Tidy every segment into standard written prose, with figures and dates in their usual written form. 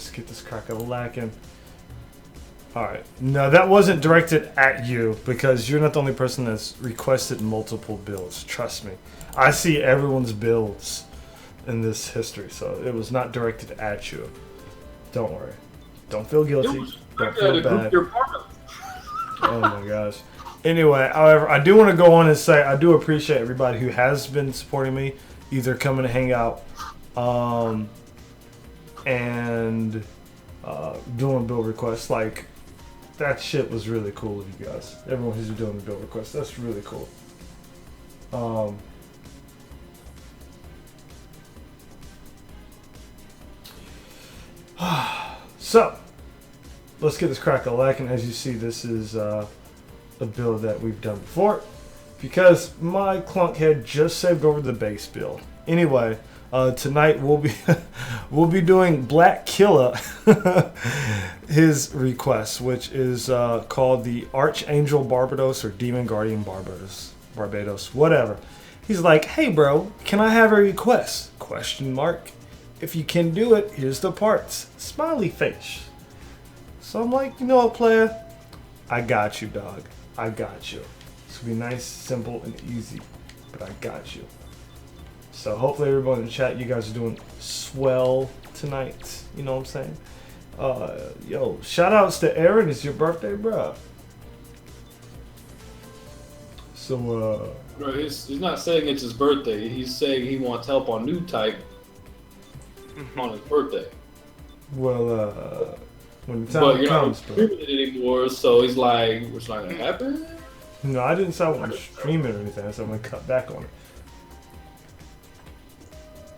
let's get this crack a lacking. Alright, no, that wasn't directed at you because you're not the only person that's requested multiple builds. Trust me. I see everyone's builds in this history, so it was not directed at you. Don't worry. Don't feel guilty. Don't feel bad. Oh my gosh. Anyway, however, I do want to go on and say I do appreciate everybody who has been supporting me, either coming to hang out and doing build requests. Like, that shit was really cool of you guys. Everyone who's doing the build requests, that's really cool. So, let's get this crack a lacking. As you see, this is a build that we've done before because my clunk head just saved over the base build. Anyway, tonight we'll be doing Black Killa, his request, which is called the Archangel Barbatos or Demon Guardian Barbatos, whatever. He's like, hey bro, can I have a request? Question mark. If you can do it, here's the parts. Smiley face. So I'm like, you know what, player? I got you, dog. I got you. It's gonna be nice, simple, and easy, but I got you. So hopefully everyone in the chat, you guys are doing swell tonight. You know what I'm saying? Yo, shout outs to Aaron. It's your birthday, bro. So, Bro, he's not saying it's his birthday. He's saying he wants help on new type on his birthday. Well, when the time comes, but you're not streaming it anymore, so he's like, what's not gonna happen? No, I didn't say I want to stream it or anything. I said I'm gonna cut back on it.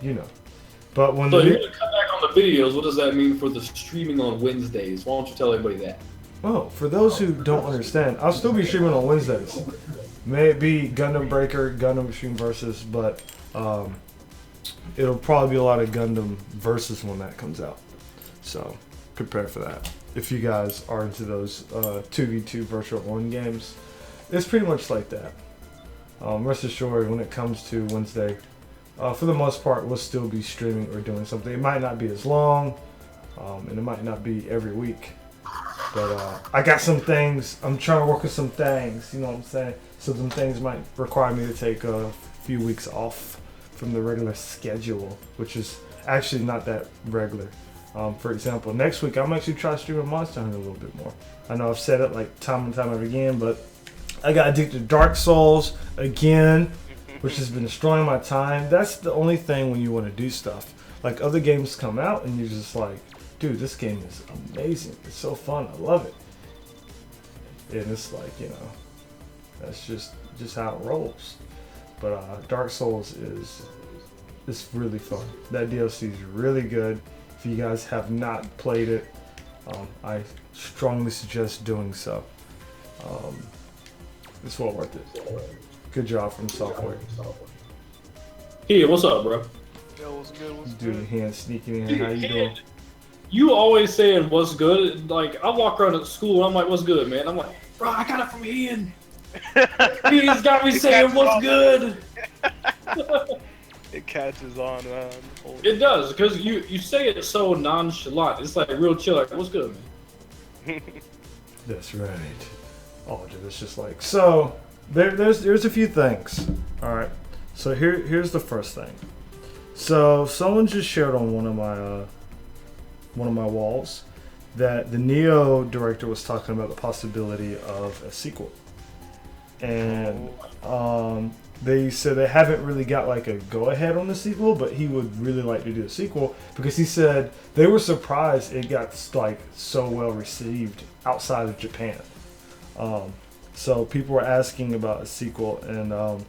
You know. But when so you're gonna cut back on the videos, what does that mean for the streaming on Wednesdays? Why don't you tell everybody that? Oh, for those who don't understand, I'll still be streaming on Wednesdays. May it be Gundam Breaker, Gundam Machine Versus, but it'll probably be a lot of Gundam Versus when that comes out. So prepare for that. If you guys are into those 2v2 Virtual 1 games, it's pretty much like that. Rest assured, when it comes to Wednesday, for the most part, we'll still be streaming or doing something. It might not be as long, and it might not be every week. But I got some things. I'm trying to work with some things, you know what I'm saying? So some things might require me to take a few weeks off from the regular schedule, which is actually not that regular. For example, next week, I'm actually trying to stream Monster Hunter a little bit more. I know I've said it like time and time again, but I got addicted to Dark Souls again, which has been destroying my time. That's the only thing when you want to do stuff. Like, other games come out and you're just like, dude, this game is amazing. It's so fun. I love it. And it's like, you know, that's just how it rolls. But Dark Souls is really fun. That DLC is really good. If you guys have not played it, I strongly suggest doing so. It's well worth it. Good job from Software. Hey, what's up, bro? Yo, what's good? What's Dude, good? hand sneaking in. How you doing? You always saying what's good. Like, I walk around at school and I'm like, what's good, man? I'm like, bro, I got it from Ian. Ian's got me saying what's good. It catches on, man. It does, because you say it so nonchalant. It's like real chill. Like, what's good, man? That's right. Oh, dude, it's just like, so there's a few things. All right. So here's the first thing. So someone just shared on one of my walls that the Nioh director was talking about the possibility of a sequel, and they said they haven't really got like a go-ahead on the sequel, but he would really like to do a sequel because he said they were surprised it got like so well received outside of Japan. So people were asking about a sequel, and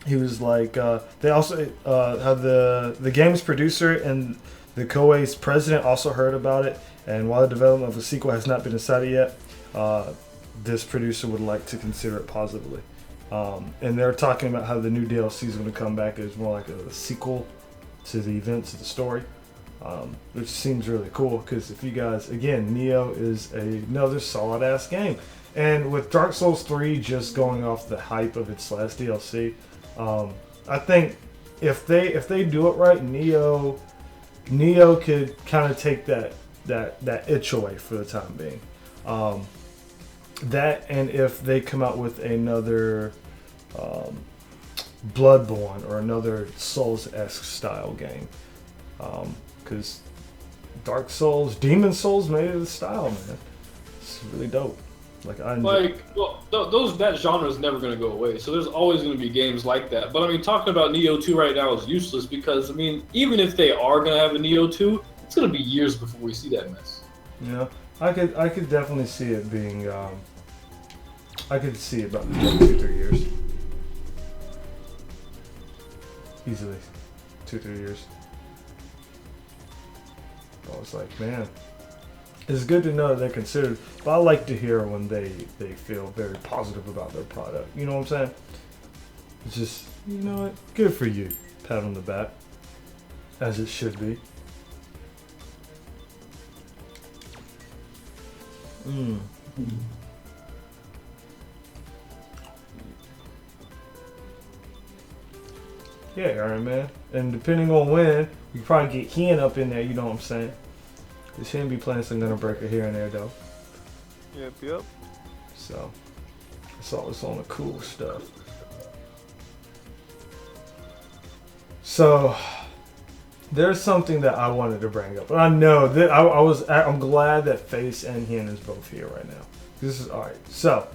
he was like, they also have the game's producer and the Koei's president also heard about it, and while the development of a sequel has not been decided yet, this producer would like to consider it positively. And they're talking about how the new DLC is going to come back as more like a sequel to the events of the story, which seems really cool because if you guys, again, Nioh is another solid ass game. And with Dark Souls 3 just going off the hype of its last DLC, I think if they do it right, Nioh could kind of take that that itch away for the time being. That, and if they come out with another Bloodborne or another Souls-esque style game, because Dark Souls, Demon Souls made it a style, man. It's really dope. Like I enjoy. That genre is never going to go away. So there's always going to be games like that. But I mean, talking about Nioh 2 right now is useless because I mean, even if they are going to have a Nioh 2, it's going to be years before we see that mess. Yeah, I could definitely see it being. I could see it about 2-3 years. Easily, 2-3 years. I was like, man, it's good to know that they're considered. But I like to hear when they feel very positive about their product. You know what I'm saying? It's just, you know what? Good for you. Pat on the back, as it should be. Yeah, Aaron, man. And depending on when, you probably get Hen up in there, you know what I'm saying? Because Hen be playing some Gundam Breaker here and there, though. Yep. So, it's always on the cool stuff. So, there's something that I wanted to bring up. And I know that I'm glad that Face and Hen is both here right now. This is alright. So,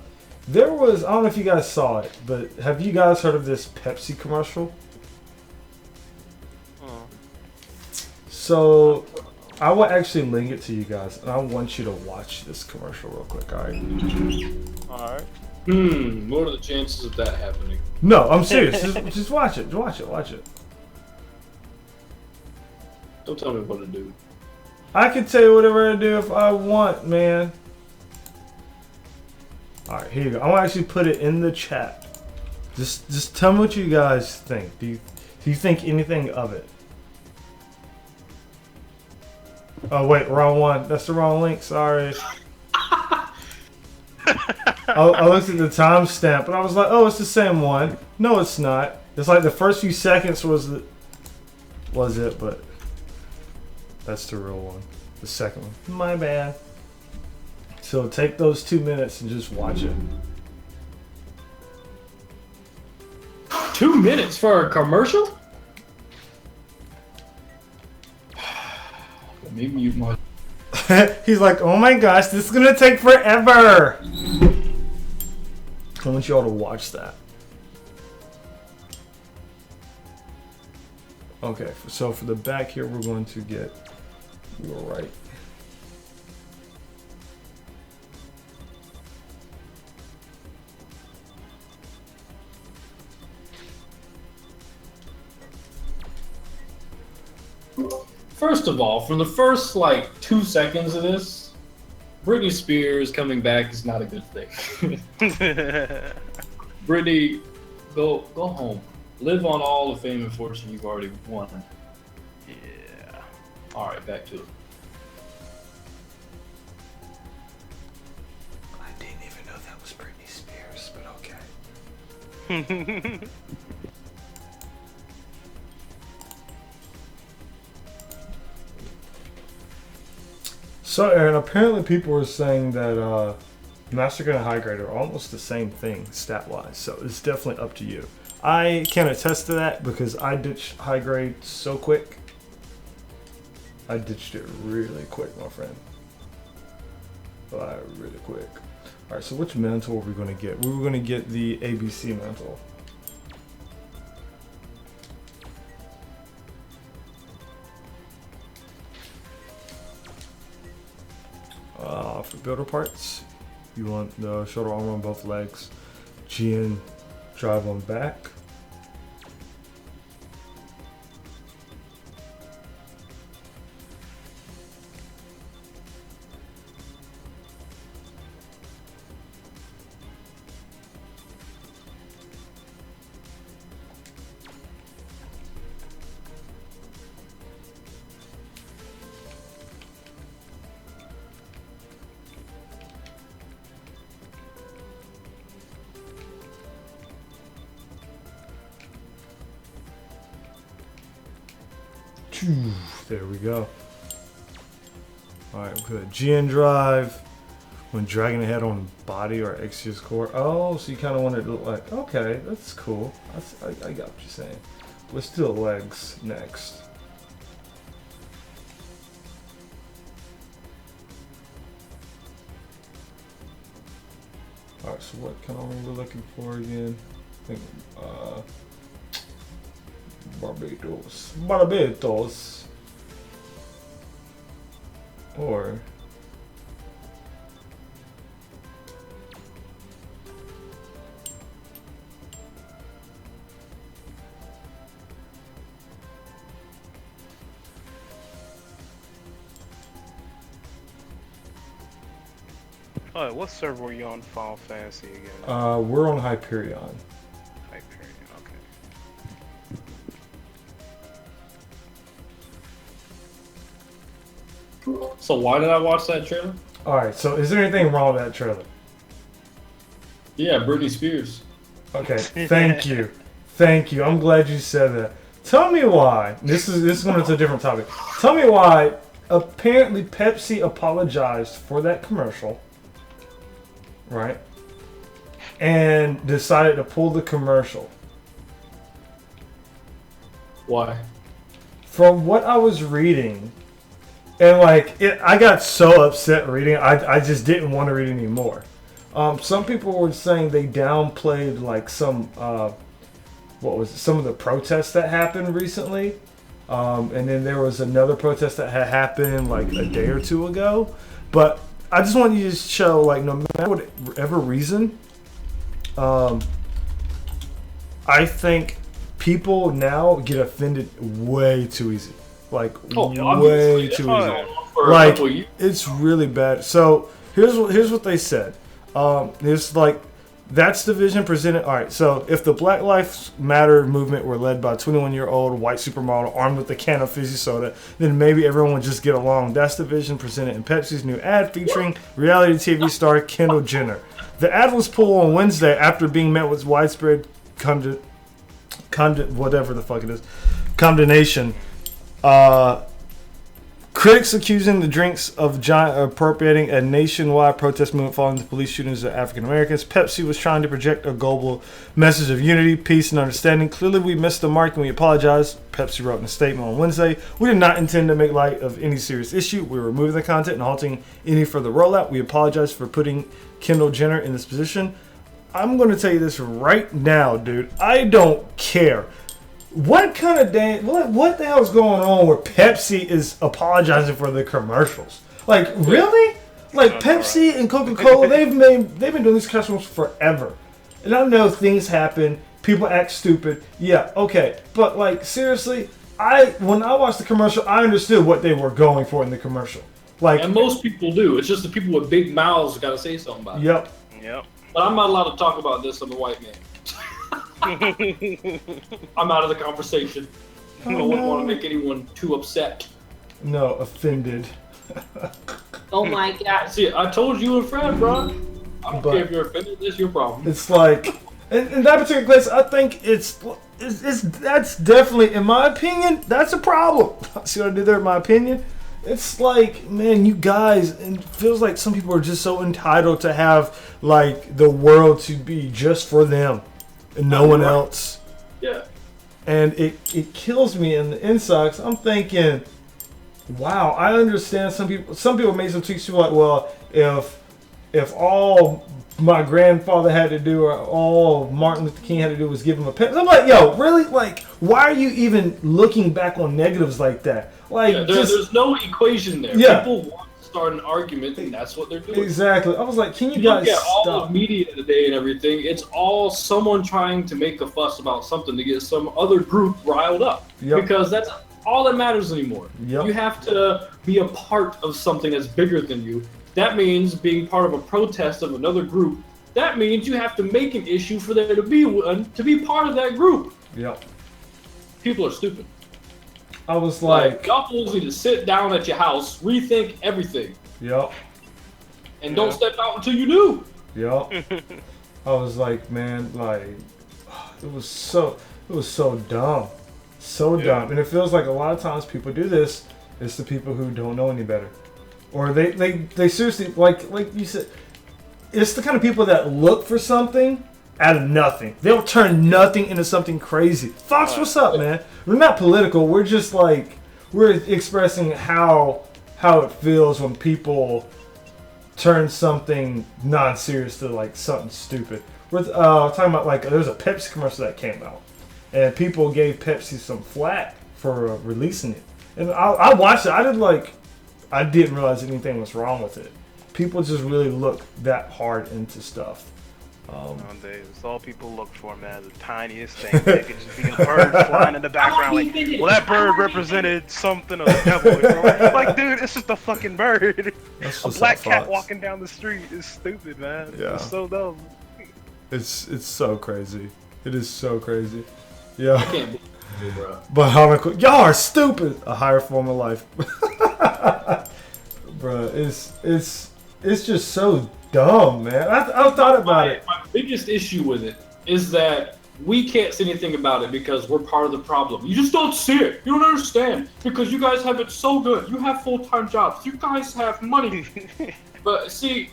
there was, I don't know if you guys saw it, but have you guys heard of this Pepsi commercial? So, I will actually link it to you guys, and I want you to watch this commercial real quick, alright? Alright. What are the chances of that happening? No, I'm serious. just watch it. Watch it. Don't tell me what to do. I can tell you whatever I do if I want, man. Alright, here you go. I'm gonna actually put it in the chat. Just tell me what you guys think. Do you think anything of it? Oh wait, wrong one. That's the wrong link. Sorry. I looked at the timestamp and I was like, oh, it's the same one. No, it's not. It's like the first few seconds was it, but that's the real one. The second one. My bad. So take those 2 minutes and just watch it. 2 minutes for a commercial? Maybe you might. He's like, oh my gosh, this is gonna take forever. I want you all to watch that. Okay, so for the back here, we're going to get, you were right. First of all, from the first like 2 seconds of this, Britney Spears coming back is not a good thing. Britney, go home. Live on all the fame and fortune you've already won. Yeah. All right, back to it. I didn't even know that was Britney Spears, but okay. So, Aaron, apparently people were saying that Master Grade and High Grade are almost the same thing stat-wise, so it's definitely up to you. I can attest to that because I ditched High Grade so quick. I ditched it really quick, my friend. Really quick. Alright, so which mantle are we going to get? We were going to get the ABC mantle. For builder parts, you want the shoulder armor on both legs, GN drive on back. There we go. Alright, we put a GN drive. When dragging the head on body or Exodus core. Oh, so you kind of want it to look like, okay, that's cool. I got what you're saying. Let's do the legs next. Alright, so what kind of ring we're looking for again? I think, Barbatos. Or Alright, what server were you on Final Fantasy again? we're on Hyperion. Hyperion, okay. So why did I watch that trailer? Alright, so is there anything wrong with that trailer? Yeah, Britney Spears. Okay, thank you. Thank you. I'm glad you said that. Tell me why. This is going into a different topic. Tell me why apparently Pepsi apologized for that commercial. Right? And decided to pull the commercial. Why? From what I was reading, and like I got so upset reading, I just didn't want to read anymore. Some people were saying they downplayed like some some of the protests that happened recently, and then there was another protest that had happened like a day or two ago. But I just want you to show, like, no matter whatever reason, I think people now get offended way too easy. Like, way too easy. Like, it's really bad. So here's what they said. It's like, that's the vision presented. All right, so if the Black Lives Matter movement were led by a 21-year-old white supermodel armed with a can of fizzy soda, then maybe everyone would just get along. That's the vision presented in Pepsi's new ad featuring reality TV star Kendall Jenner. The ad was pulled on Wednesday after being met with widespread condemnation. Critics accusing the drinks of appropriating a nationwide protest movement following the police shootings of African Americans. Pepsi was trying to project a global message of unity, peace, and understanding. Clearly, we missed the mark and we apologize, Pepsi wrote in a statement on Wednesday. We did not intend to make light of any serious issue. We're removing the content and halting any further rollout. We apologize for putting Kendall Jenner in this position. I'm going to tell you this right now, dude. I don't care. What kind of what the hell is going on where Pepsi is apologizing for the commercials? Like, really? Like, Pepsi and Coca-Cola, they've been doing these commercials forever. And I know things happen, people act stupid. Yeah, okay. But like, seriously, when I watched the commercial, I understood what they were going for in the commercial. Like, and most people do. It's just the people with big mouths got to say something about it. Yep. But I'm not allowed to talk about this. I'm a white man. I'm out of the conversation. I don't want to make anyone too upset. No, offended. Oh my god. See, I told you and Fred, bro. I don't care if you're offended. That's your problem. It's like, in that particular case, I think that's definitely, in my opinion, that's a problem. See what I did there? In my opinion, it's like, man, you guys, and it feels like some people are just so entitled to have like the world to be just for them and no one else. Yeah. And it kills me in the insides. I'm thinking, wow, I understand some people made some tweets too, like, well, if all my grandfather had to do or all Martin Luther King had to do was give him a pen. I'm like, yo, really? Like, why are you even looking back on negatives like that? Like, there's no equation there. Yeah. People want to start an argument, and that's what they're doing. Exactly. I was like, can you Look guys at all stop? of media today and everything. It's all someone trying to make a fuss about something to get some other group riled up. Yep. Because that's all that matters anymore. Yep. You have to be a part of something that's bigger than you. That means being part of a protest of another group. That means you have to make an issue for there to be one to be part of that group. Yep. People are stupid. I was like, y'all fools need to sit down at your house, rethink everything. Yep. And don't step out until you do. Yep. I was like, man, like, it was so dumb. So dumb. And it feels like a lot of times people do this. It's the people who don't know any better. or they seriously like you said, it's the kind of people that look for something out of nothing. They'll turn nothing into something crazy. Fox, what's up, man? We're not political. We're just like we're expressing how it feels when people turn something non-serious to like something stupid. We're talking about like there's a Pepsi commercial that came out, and people gave Pepsi some flack for releasing it. And I watched it. I didn't realize anything was wrong with it. People just really look that hard into stuff. Nowadays, it's all people look for, man. The tiniest thing. It could just be a bird flying in the background. Like, well, that bird represented something of the devil. Like, dude, it's just a fucking bird. A black cat walking down the street is stupid, man. Yeah. It's so dumb. It's so crazy. It is so crazy. Yeah. I can't believe it, bro. But y'all are stupid. A higher form of life. Bro, it's just so dumb, man. I thought about it. My biggest issue with it is that we can't say anything about it because we're part of the problem. You just don't see it. You don't understand because you guys have it so good. You have full-time jobs. You guys have money. But see,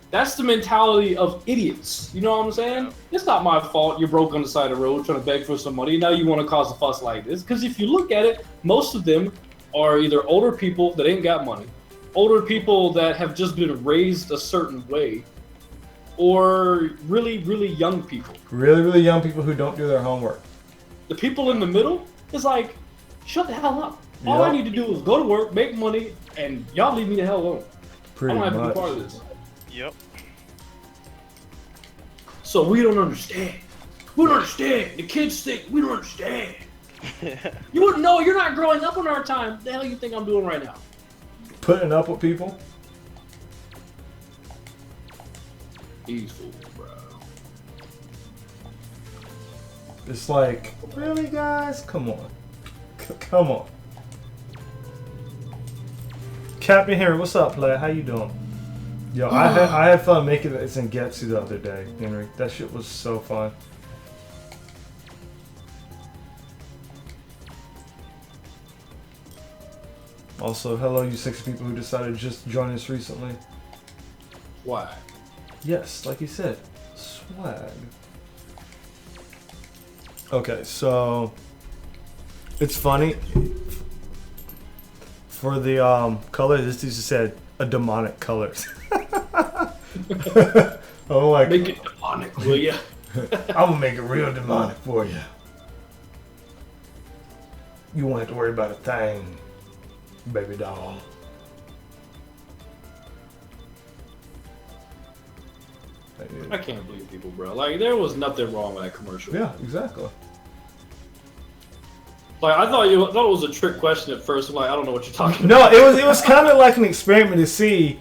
that's the mentality of idiots. You know what I'm saying? It's not my fault you're broke on the side of the road trying to beg for some money. Now you want to cause a fuss like this. Because if you look at it, most of them are either older people that ain't got money, older people that have just been raised a certain way, or really, really young people. Really, really young people who don't do their homework. The people in the middle is like, shut the hell up. All I need to do is go to work, make money, and y'all leave me the hell alone. Pretty I don't have to much. be part of this. Yep. So we don't understand. We don't understand. The kids think we don't understand. You wouldn't know. You're not growing up in our time. What the hell you think I'm doing right now? Putting up with people. These fools, bro. It's like, really, guys? Come on. Come on. Captain Henry, what's up, player? How you doing? Yo, I had fun making this in Getsu the other day, Henry. That shit was so fun. Also, hello, you 6 people who decided to just join us recently. Why? Yes, like you said, swag. Okay, so it's funny. For the color, this dude just said a demonic color. I'm like, Make it demonic, will ya? I'm gonna make it real demonic for you. You won't have to worry about a thing, baby doll. I can't believe people, bro. Like, there was nothing wrong with that commercial. Yeah, exactly. Like, I thought it was a trick question at first. I'm like, I don't know what you're talking about. No, it was kind of like an experiment to see,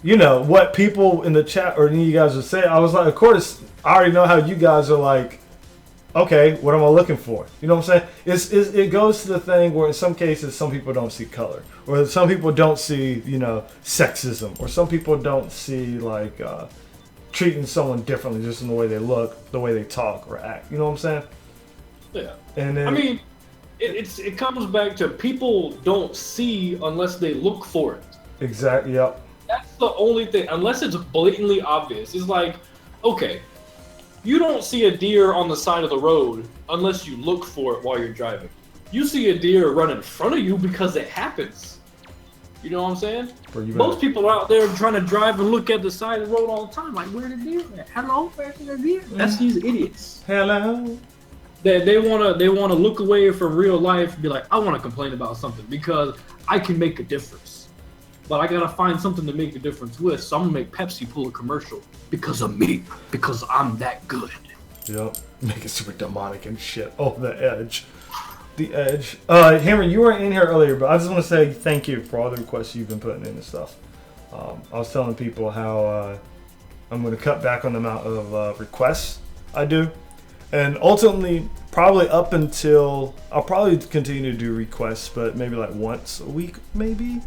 you know, what people in the chat or any of you guys would say. I was like, of course, I already know how you guys are like. Okay, what am I looking for? You know what I'm saying? It goes to the thing where in some cases some people don't see color, or some people don't see, you know, sexism, or some people don't see like treating someone differently just in the way they look, the way they talk or act. You know what I'm saying? Yeah. And then, I mean, it comes back to people don't see unless they look for it. exactly. Yep. That's the only thing. Unless it's blatantly obvious. It's like, okay, you don't see a deer on the side of the road unless you look for it while you're driving. You see a deer run in front of you because it happens. You know what I'm saying? Most people are out there trying to drive and look at the side of the road all the time. Like, where the deer at? Hello, where's the deer? That's these idiots. Hello. They wanna look away from real life and be like, I want to complain about something because I can make a difference. But I gotta find something to make a difference with, so I'm gonna make Pepsi pull a commercial because of me, because I'm that good. Yep. Make it super demonic and shit. Oh, the edge. The edge. Henry, you weren't in here earlier, but I just want to say thank you for all the requests you've been putting in and stuff. I was telling people how I'm going to cut back on the amount of requests I do. And ultimately, probably up until, I'll probably continue to do requests, but maybe like once a week, maybe.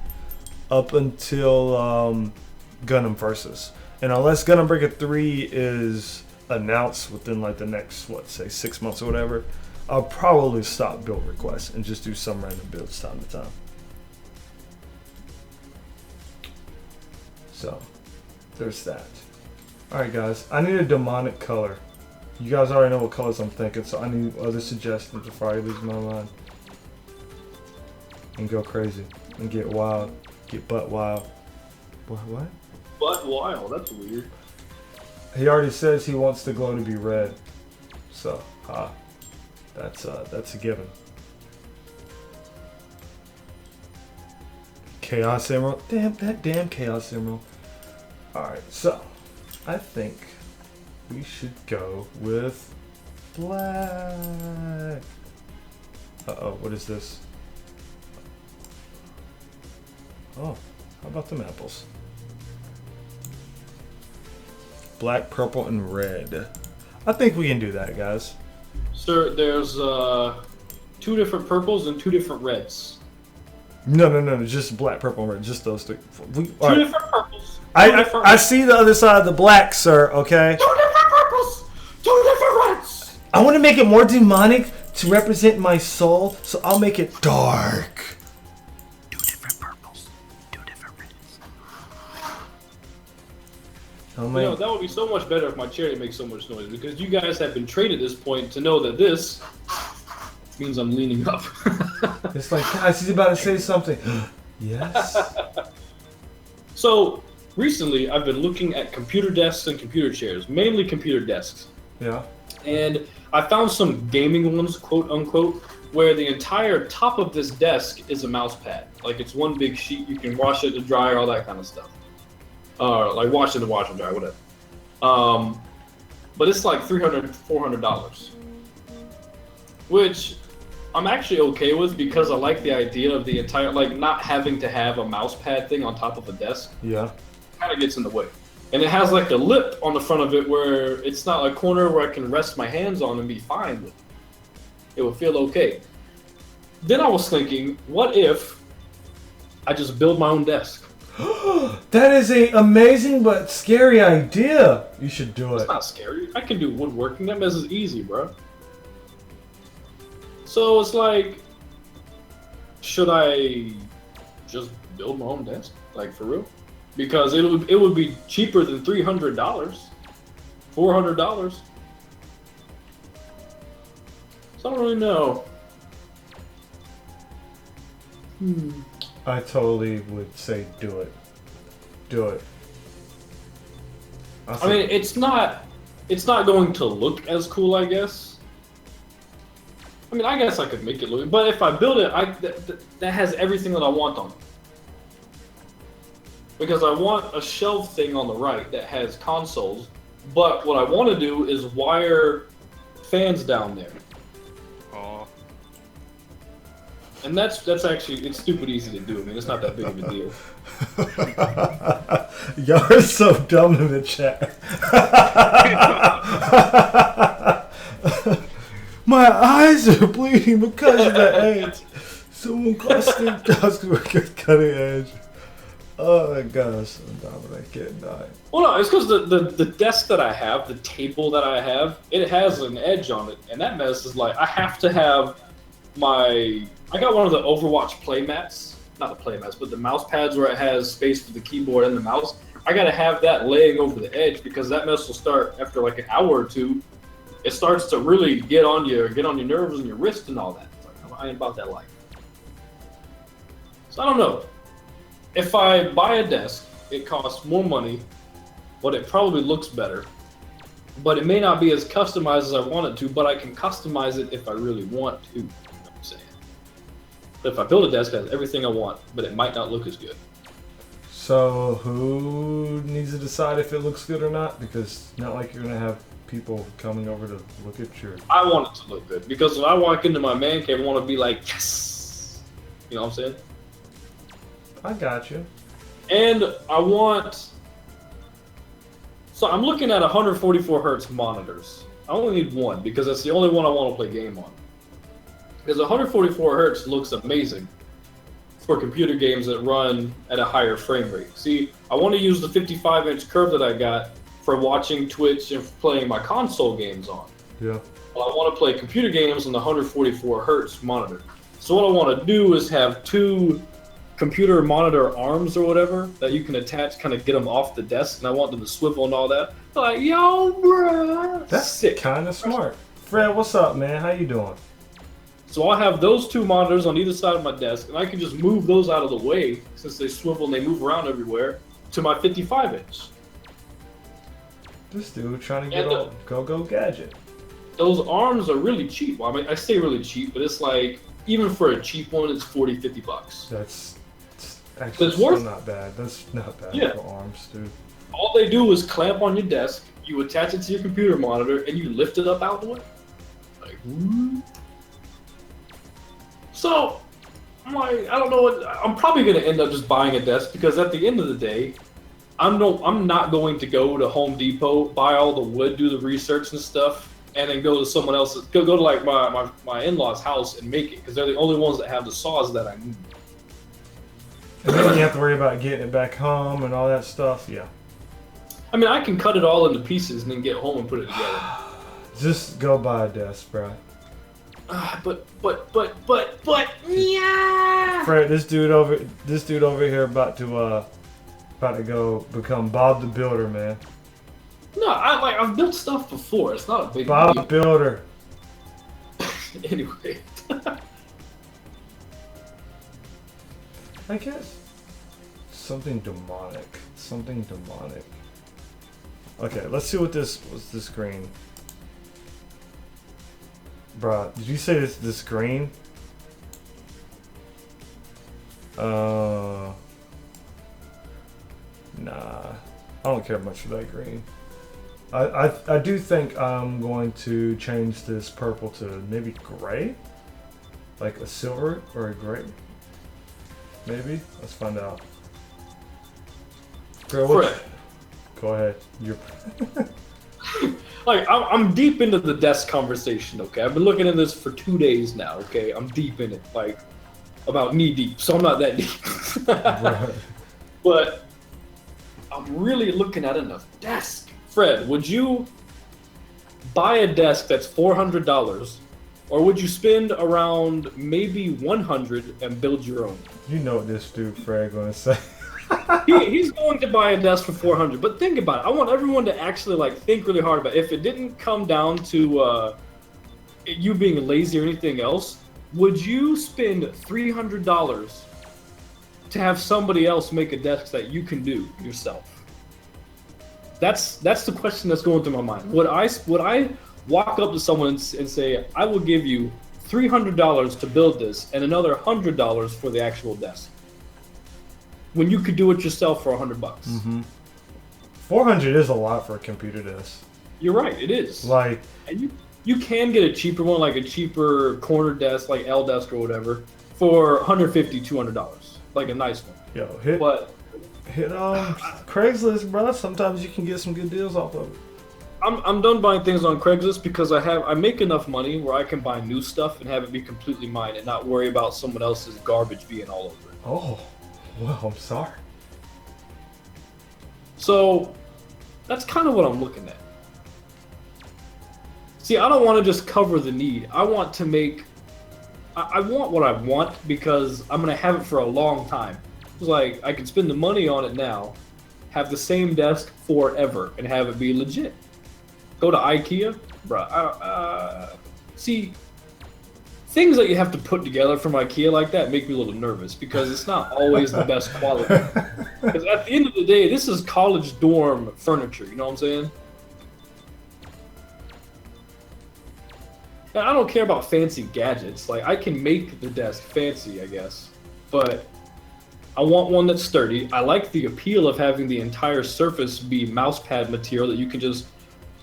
Up until Gundam Versus. And unless Gundam Breaker 3 is announced within like the next, say 6 months or whatever, I'll probably stop build requests and just do some random builds time to time. So, there's that. Alright guys, I need a demonic color. You guys already know what colors I'm thinking, so I need other suggestions before I lose my mind. And go crazy. And get wild. Get butt wild. What? Butt wild, that's weird. He already says he wants the glow to be red. So, that's a given. Chaos Emerald. That damn Chaos Emerald. Alright, so I think we should go with black. Uh-oh, what is this? Oh, how about them apples? Black, purple, and red. I think we can do that, guys. Sir, there's 2 different purples and 2 different reds. No, just black, purple, and red. Just those 3. Two different purples. I see the other side of the black, sir, okay? 2 different purples! 2 different reds! I want to make it more demonic to represent my soul, so I'll make it dark. 2 different purples, 2 different reds. Oh, You know, that would be so much better if my chair didn't make so much noise, because you guys have been trained at this point to know that this means I'm leaning up. It's like, guys, he's about to say something. Yes? So, recently I've been looking at computer desks and computer chairs, mainly computer desks. Yeah. And I found some gaming ones, quote unquote, where the entire top of this desk is a mouse pad. Like it's one big sheet, you can wash it to dry, all that kind of stuff. Like wash it to wash and dry, whatever. But it's like $300, $400. Which I'm actually okay with because I like the idea of the entire, like not having to have a mouse pad thing on top of a desk. Yeah. Kind of gets in the way. And it has like a lip on the front of it where it's not a corner where I can rest my hands on and be fine with it. It would feel okay. Then I was thinking, what if I just build my own desk? That is a amazing but scary idea. You should do It's it. not scary. I can do woodworking. That mess is easy, bro. So it's like, should I just build my own desk? Like for real? Because it would be cheaper than $300, $400. So I don't really know. I totally would say do it. Do it. I mean, it's not going to look as cool, I guess. I mean, I guess I could make it look, but if I build it, that has everything that I want on it. Because I want a shelf thing on the right that has consoles, but what I want to do is wire fans down there. Oh. And that's actually, it's stupid easy to do. I mean, it's not that big of a deal. Y'all are so dumb in the chat. My eyes are bleeding because of the edge. Someone costing cutting edge. Oh my gosh, I'm Dominic, I can't die. Well, no, it's because the desk that I have, the table that I have, it has an edge on it, and that mess is like, I have to have I got one of the Overwatch playmats, not the playmats, but the mouse pads where it has space for the keyboard and the mouse. I gotta have that laying over the edge because that mess will start after like an hour or two. It starts to really get on your nerves and your wrist and all that. Like, I ain't about that life. So I don't know. If I buy a desk, it costs more money, but it probably looks better. But it may not be as customized as I want it to, but I can customize it if I really want to. You know what I'm saying? But if I build a desk, it has everything I want, but it might not look as good. So who needs to decide if it looks good or not? Because it's not like you're gonna have people coming over to look at your... I want it to look good, because when I walk into my man cave, I want to be like, yes! You know what I'm saying? I got you. And I want... So I'm looking at 144 hertz monitors. I only need one, because that's the only one I want to play game on. Because 144 hertz looks amazing for computer games that run at a higher frame rate. See, I want to use the 55-inch curve that I got for watching Twitch and playing my console games on. Yeah. Well, I want to play computer games on the 144 hertz monitor. So what I want to do is have two computer monitor arms or whatever that you can attach, kind of get them off the desk, and I want them to swivel and all that. They're like, yo, bruh, That's sick. kind of smart. Fred, what's up, man? How you doing? So I have those 2 monitors on either side of my desk, and I can just move those out of the way since they swivel and they move around everywhere to my 55-inch. This dude trying to get on go gadget. Those arms are really cheap. Well, I mean, I say really cheap, but it's like, even for a cheap one, it's $40-$50. That's actually It's worth not bad. That's not bad Yeah. for arms, dude. All they do is clamp on your desk, you attach it to your computer monitor, and you lift it up out the way. Like, whoop. So, I'm like, I don't know what, I'm probably going to end up just buying a desk because at the end of the day, I'm not going to go to Home Depot, buy all the wood, do the research and stuff, and then go to someone else's, go to like my in-laws' house and make it because they're the only ones that have the saws that I need. And then you have to worry about getting it back home and all that stuff. Yeah. I mean, I can cut it all into pieces and then get home and put it together. Just go buy a desk, bro. But, yeah. Fred, this dude over here about to go become Bob the Builder, man. No, I've built stuff before. It's not a big Bob deal. Builder. Anyway. I guess something demonic. Something demonic. Okay, let's see what's this green. Bruh, did you say this green? Nah. I don't care much for that green. I do think I'm going to change this purple to maybe gray? Like a silver or a gray? Maybe? Let's find out. Girl, Fred. Go ahead. You're Like, I'm deep into the desk conversation, okay? I've been looking at this for 2 days now, okay? I'm deep in it, like, about knee deep, so I'm not that deep. right. But I'm really looking at enough desk. Fred, would you buy a desk that's $400, or would you spend around maybe $100 and build your own? You know what this dude Fred gonna say. He's going to buy a desk for $400, but think about it. I want everyone to actually like think really hard about it. If it didn't come down to you being lazy or anything else, would you spend $300 to have somebody else make a desk that you can do yourself? That's the question that's going through my mind. Would I walk up to someone and say, I will give you $300 to build this and another $100 for the actual desk, when you could do it yourself for $100? Mm-hmm. 400 is a lot for a computer desk. You're right, it is. Like, and you can get a cheaper one, like a cheaper corner desk, like L desk or whatever, for $150, $200, like a nice one. yo, hit Craigslist, bro. Sometimes you can get some good deals off of it. I'm done buying things on Craigslist because I make enough money where I can buy new stuff and have it be completely mine and not worry about someone else's garbage being all over it. Oh, well, I'm sorry. So that's kind of what I'm looking at. See, I don't want to just cover the need. I want to make. I want what I want because I'm gonna have it for a long time. It's like I can spend the money on it now, have the same desk forever, and have it be legit. Go to IKEA, bruh. See, things that you have to put together from IKEA like that make me a little nervous because it's not always the best quality. Because at the end of the day, this is college dorm furniture. You know what I'm saying? And I don't care about fancy gadgets. Like, I can make the desk fancy, I guess, but I want one that's sturdy. I like the appeal of having the entire surface be mousepad material that you can just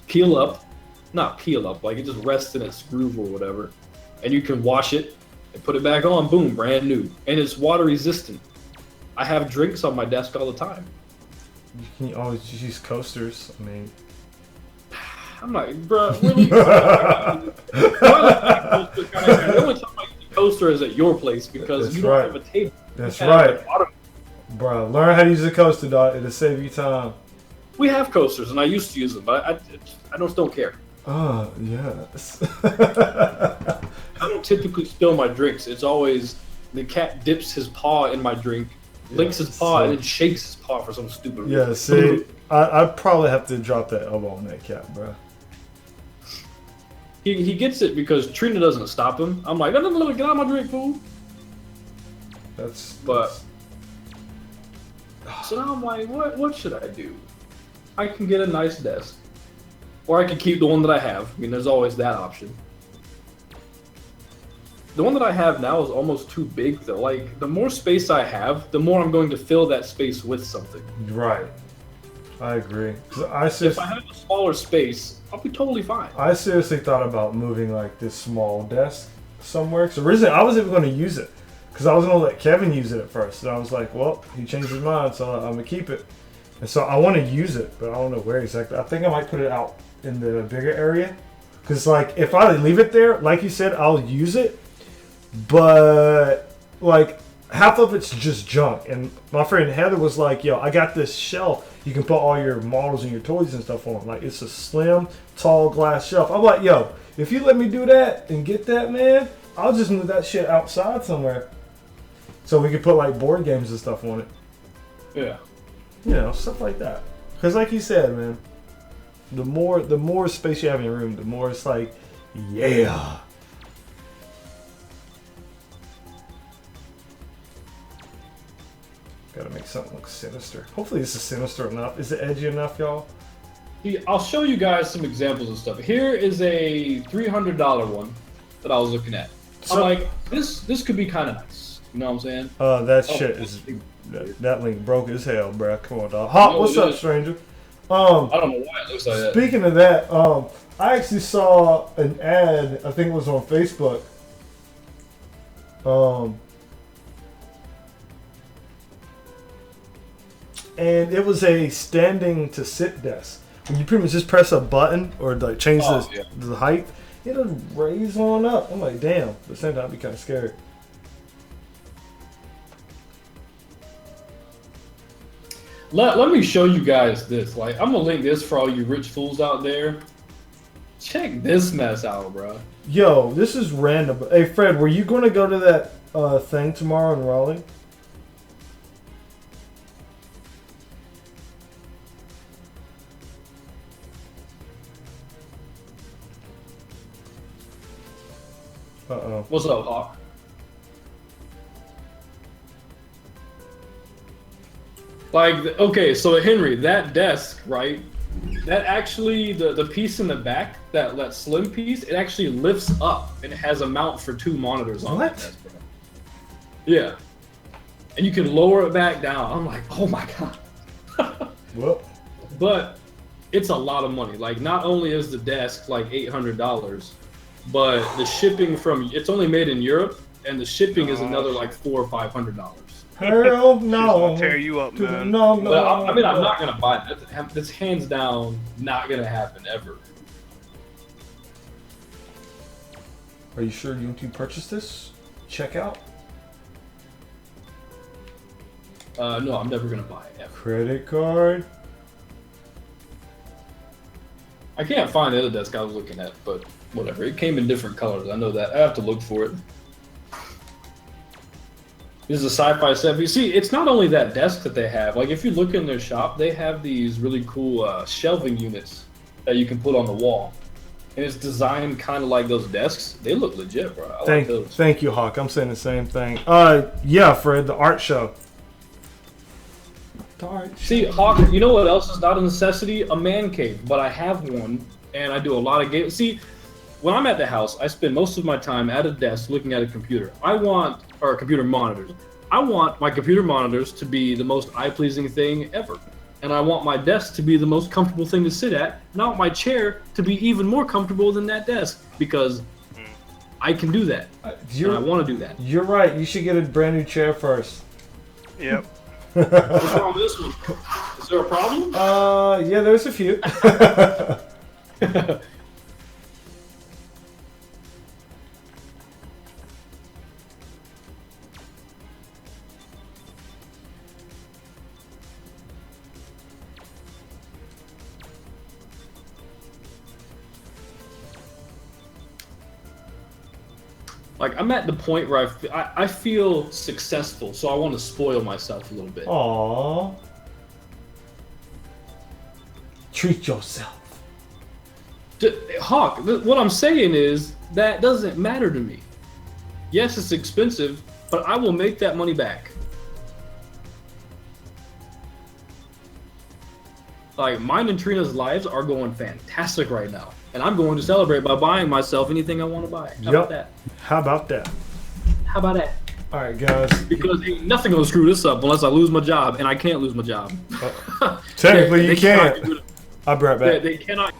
peel up, not peel up, like it just rests in its groove or whatever, and you can wash it and put it back on, boom, brand new. And it's water resistant. I have drinks on my desk all the time. You can always use coasters. I mean, I'm like, bro, really? The only time I use a coaster is at your place because That's you don't right. have a table. That's You have right. a bottom. bro. Learn how to use a coaster, dog. It'll save you time. We have coasters, and I used to use them, but I just don't care. Oh, yes. I don't typically spill my drinks. It's always The cat dips his paw in my drink, licks his paw, and then shakes his paw for some stupid reason. Yeah, see, I'd probably have to drop that elbow on that cat, bro. He gets it because Trina doesn't stop him. I'm like, no, get out of my drink, fool. But so now I'm like, what should I do? I can get a nice desk, or I can keep the one that I have. I mean, there's always that option. The one that I have now is almost too big, though. Like, the more space I have, the more I'm going to fill that space with something. Right. I agree. If I have a smaller space, I'll be totally fine. I seriously thought about moving like this small desk somewhere. Because originally I was even going to use it. Because I was going to let Kevin use it at first. And I was like, well, he changed his mind, so I'm going to keep it. And so I want to use it, but I don't know where exactly. I think I might put it out in the bigger area. Because, like, if I leave it there, like you said, I'll use it. But, like, half of it's just junk. And my friend Heather was like, yo, I got this shelf. You can put all your models and your toys and stuff on. Like, it's a slim, tall glass shelf. I'm like, yo, if you let me do that and get that, man, I'll just move that shit outside somewhere. So we could put, like, board games and stuff on it. Yeah. You know, stuff like that. Because like you said, man, the more space you have in your room, the more it's like, yeah. Gotta make something look sinister. Hopefully this is sinister enough. Is it edgy enough, y'all? I'll show you guys some examples of stuff. Here is a $300 one that I was looking at. I'm like, this could be kind of nice. You know what I'm saying? That shit is... That link broke as hell, bro. Come on, dog. Hot, what's up, stranger? I don't know why it looks like that. Speaking of that, I actually saw an ad. I think it was on Facebook. And it was a standing to sit desk. When you pretty much just press a button or like change the height, it'll raise on up. I'm like, damn. But at the same time, I'd be kind of scared. Let me show you guys this. Like, I'm gonna link this for all you rich fools out there. Check this mess out, bro. Yo, this is random. Hey, Fred, were you going to go to that thing tomorrow in Raleigh? Uh-oh. What's up, Hawk? Like, okay, so Henry, that desk, right? That actually, the piece in the back, that slim piece, it actually lifts up and it has a mount for 2 monitors on that desk, bro. Yeah. And you can lower it back down. I'm like, oh my god. Well. But it's a lot of money. Like, not only is the desk like $800, but the shipping it's only made in Europe, and the shipping is another like $400 or $500. Hell no. Tear you up, man. No. Well, I mean, I'm not gonna buy that. That's hands down not gonna happen ever. Are you sure you want to purchase this? Check out. No, I'm never gonna buy it ever. Credit card. I can't find the other desk I was looking at, but whatever. It came in different colors. I know that. I have to look for it. This is a sci-fi set. You see, it's not only that desk that they have. Like, if you look in their shop, they have these really cool shelving units that you can put on the wall. And it's designed kind of like those desks. They look legit, bro. I like those. Thank you, Hawk. I'm saying the same thing. Yeah, Fred, the art show. See, Hawk, you know what else is not a necessity? A man cave. But I have one, and I do a lot of games. See, when I'm at the house, I spend most of my time at a desk looking at a computer. Or computer monitors. I want my computer monitors to be the most eye-pleasing thing ever. And I want my desk to be the most comfortable thing to sit at. And I want my chair to be even more comfortable than that desk. Because I can do that. And I want to do that. You're right. You should get a brand new chair first. Yep. What's wrong with this one? Is there a problem? Yeah, there's a few. Like I'm at the point where I feel successful, so I want to spoil myself a little bit. Aww. Treat yourself. Hawk, what I'm saying is that doesn't matter to me. Yes, it's expensive, but I will make that money back. Like mine and Trina's lives are going fantastic right now, and I'm going to celebrate by buying myself anything I want to buy. How about that? How about that? How about that? All right, guys. Because ain't nothing gonna screw this up unless I lose my job, and I can't lose my job. Technically, They you can't. I'll be right back. They cannot.